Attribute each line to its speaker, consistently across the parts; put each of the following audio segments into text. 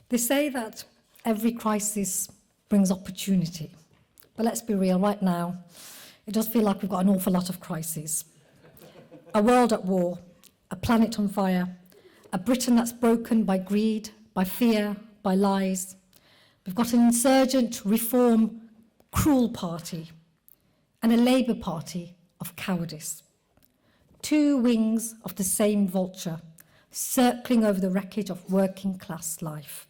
Speaker 1: They say that every crisis brings opportunity. But let's be real, right now, it does feel like we've got an awful lot of crises. A world at war, a planet on fire, a Britain that's broken by greed, by fear, by lies. We've got an insurgent, reform, cruel party, and a Labour Party of cowardice. Two wings of the same vulture, circling over the wreckage of working class life.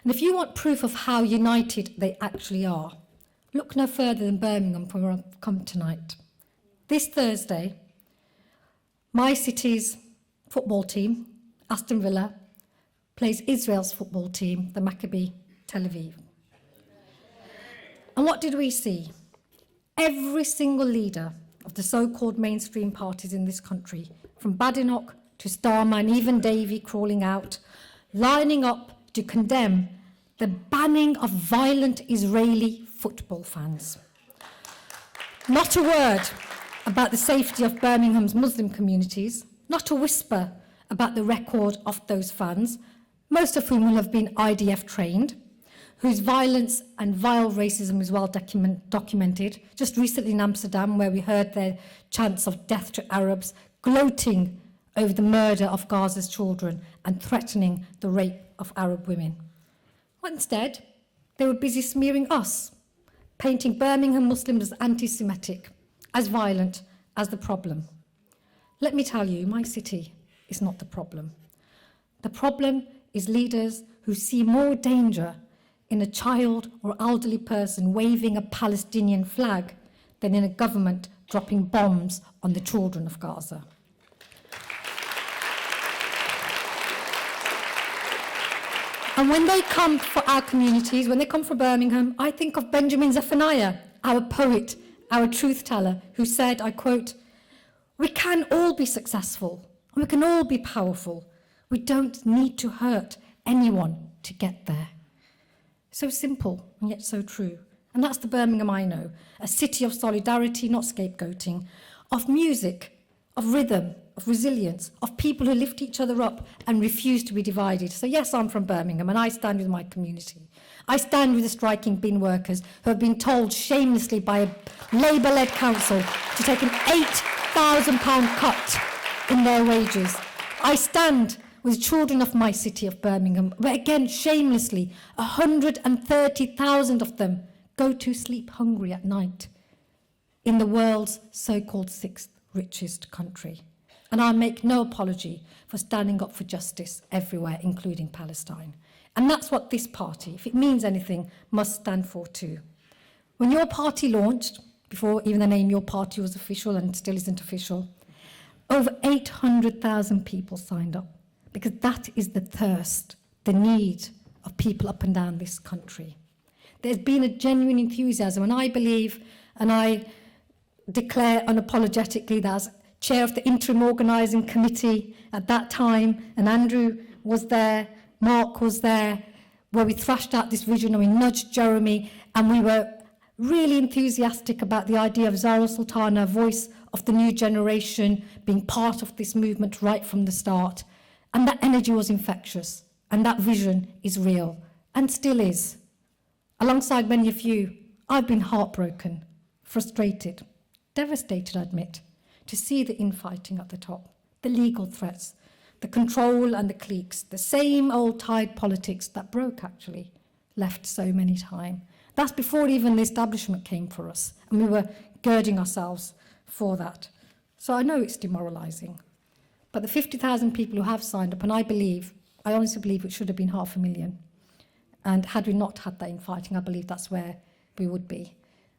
Speaker 1: And if you want proof of how united they actually are, look no further than Birmingham, where I've come tonight. This Thursday, my city's football team, Aston Villa, plays Israel's football team, the Maccabi Tel Aviv. And what did we see? Every single leader of the so-called mainstream parties in this country, from Badenoch to Starmer and even Davy crawling out, lining up to condemn the banning of violent Israeli football fans. Not a word about the safety of Birmingham's Muslim communities, not a whisper about the record of those fans, most of whom will have been IDF trained, whose violence and vile racism is well documented. Just recently in Amsterdam, where we heard their chants of death to Arabs, gloating over the murder of Gaza's children and threatening the rape of Arab women. But instead, they were busy smearing us, painting Birmingham Muslims as anti-Semitic, as violent as the problem. Let me tell you, my city is not the problem. The problem is leaders who see more danger in a child or elderly person waving a Palestinian flag than in a government dropping bombs on the children of Gaza. And when they come for our communities, when they come for Birmingham, I think of Benjamin Zephaniah, our poet, our truth teller, who said, I quote, "We can all be successful and we can all be powerful. We don't need to hurt anyone to get there." So simple and yet so true. And that's the Birmingham I know, a city of solidarity, not scapegoating, of music, of rhythm, of resilience, of people who lift each other up and refuse to be divided. So yes, I'm from Birmingham and I stand with my community. I stand with the striking bin workers who have been told shamelessly by a Labour-led council to take an £8,000 cut in their wages. I stand with children of my city of Birmingham, where again, shamelessly, 130,000 of them go to sleep hungry at night in the world's so-called sixth richest country. And I make no apology for standing up for justice everywhere, including Palestine. And that's what this party, if it means anything, must stand for too. When your party launched, before even the name Your Party was official and still isn't official, over 800,000 people signed up, because that is the thirst, the need of people up and down this country. There's been a genuine enthusiasm, and I believe, and I declare unapologetically that as chair of the interim organising committee at that time, and Andrew was there, Mark was there, where we thrashed out this vision and we nudged Jeremy, and we were really enthusiastic about the idea of Zara Sultana, voice of the new generation, being part of this movement right from the start. And that energy was infectious, and that vision is real, and still is. Alongside many of you, I've been heartbroken, frustrated, devastated, I admit, to see the infighting at the top, the legal threats, the control and the cliques, the same old tide politics that broke, actually, left so many times. That's before even the establishment came for us, and we were girding ourselves for that. So I know it's demoralising. But the 50,000 people who have signed up, and I honestly believe it should have been 500,000. And had we not had that infighting, I believe that's where we would be.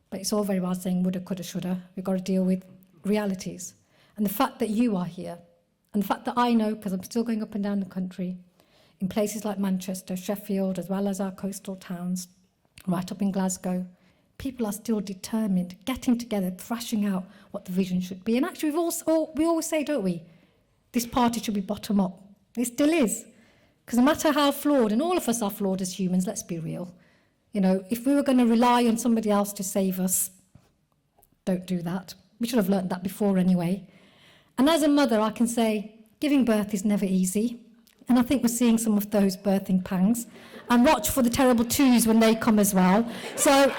Speaker 1: But it's all very well saying woulda, coulda, shoulda. We've got to deal with realities. And the fact that you are here, and the fact that I know, because I'm still going up and down the country, in places like Manchester, Sheffield, as well as our coastal towns, right up in Glasgow, people are still determined, getting together, thrashing out what the vision should be. And actually, we always say, don't we, this party should be bottom up. It still is. Because no matter how flawed, and all of us are flawed as humans, let's be real. You know, if we were going to rely on somebody else to save us, don't do that. We should have learned that before anyway. And as a mother, I can say, giving birth is never easy. And I think we're seeing some of those birthing pangs. And watch for the terrible twos when they come as well. So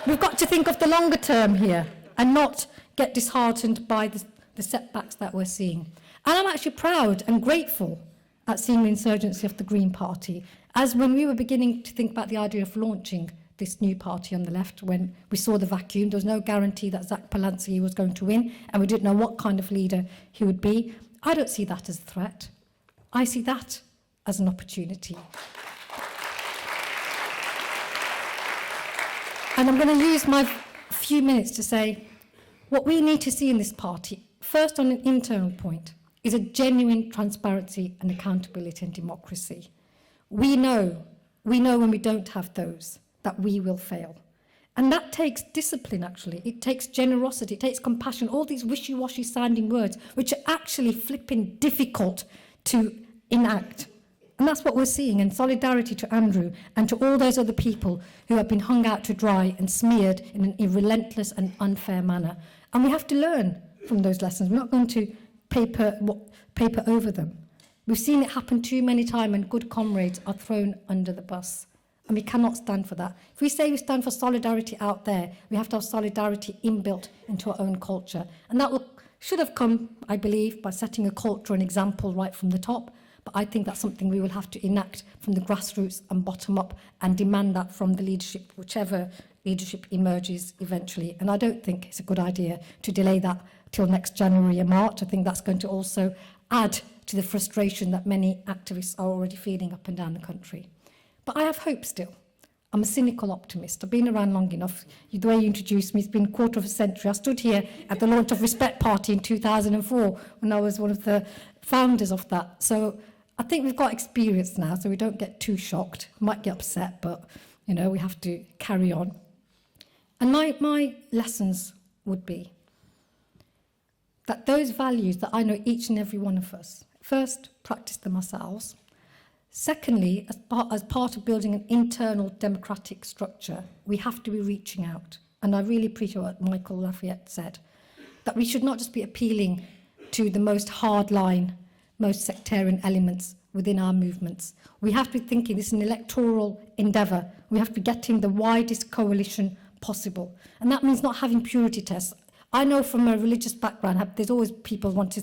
Speaker 1: we've got to think of the longer term here and not get disheartened by the setbacks that we're seeing. And I'm actually proud and grateful at seeing the insurgency of the Green Party, as when we were beginning to think about the idea of launching this new party on the left, when we saw the vacuum, there was no guarantee that Zach Palanski was going to win, and we didn't know what kind of leader he would be. I don't see that as a threat. I see that as an opportunity. And I'm going to use my few minutes to say what we need to see in this party, first on an internal point, is a genuine transparency and accountability and democracy. We know when we don't have those, that we will fail. And that takes discipline, actually. It takes generosity, it takes compassion, all these wishy-washy sounding words, which are actually flipping difficult to enact. And that's what we're seeing, in solidarity to Andrew and to all those other people who have been hung out to dry and smeared in a relentless and unfair manner. And we have to learn from those lessons. We're not going to paper over them. We've seen it happen too many times, and good comrades are thrown under the bus. And we cannot stand for that. If we say we stand for solidarity out there, we have to have solidarity inbuilt into our own culture. And that should have come, I believe, by setting a culture and example right from the top. But I think that's something we will have to enact from the grassroots and bottom up, and demand that from the leadership, whichever leadership emerges eventually. And I don't think it's a good idea to delay that till next January or March. I think that's going to also add to the frustration that many activists are already feeling up and down the country. But I have hope still. I'm a cynical optimist. I've been around long enough. The way you introduced me, it's been a quarter of a century. I stood here at the launch of Respect Party in 2004 when I was one of the founders of that. So I think we've got experience now, so we don't get too shocked. We might get upset, but we have to carry on. And my lessons would be that those values that I know each and every one of us, first, practice them ourselves. Secondly, as part of building an internal democratic structure, we have to be reaching out. And I really appreciate what Michael Lafayette said, that we should not just be appealing to the most hardline, most sectarian elements within our movements. We have to be thinking this is an electoral endeavour. We have to be getting the widest coalition possible. And that means not having purity tests. I know from a religious background, there's always people want to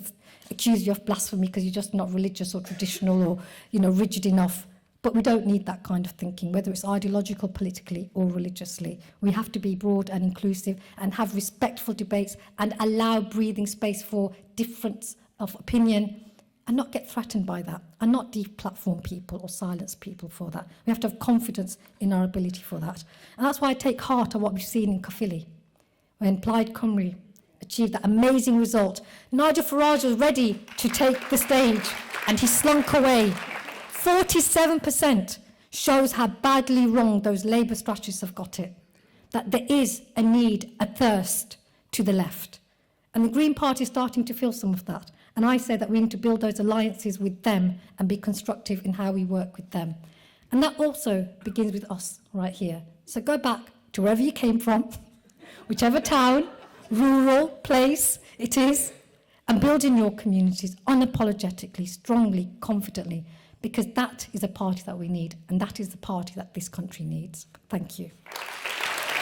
Speaker 1: accuse you of blasphemy because you're just not religious or traditional or, rigid enough. But we don't need that kind of thinking, whether it's ideological, politically, or religiously. We have to be broad and inclusive and have respectful debates and allow breathing space for difference of opinion and not get threatened by that and not deplatform people or silence people for that. We have to have confidence in our ability for that. And that's why I take heart of what we've seen in Caerphilly, when Plaid Cymru achieved that amazing result. Nigel Farage was ready to take the stage, and he slunk away. 47% shows how badly wrong those Labour strategists have got it, that there is a need, a thirst to the left. And the Green Party is starting to feel some of that. And I say that we need to build those alliances with them and be constructive in how we work with them. And that also begins with us right here. So go back to wherever you came from, whichever town, rural place it is, and build in your communities unapologetically, strongly, confidently, because that is a party that we need, and that is the party that this country needs. Thank you.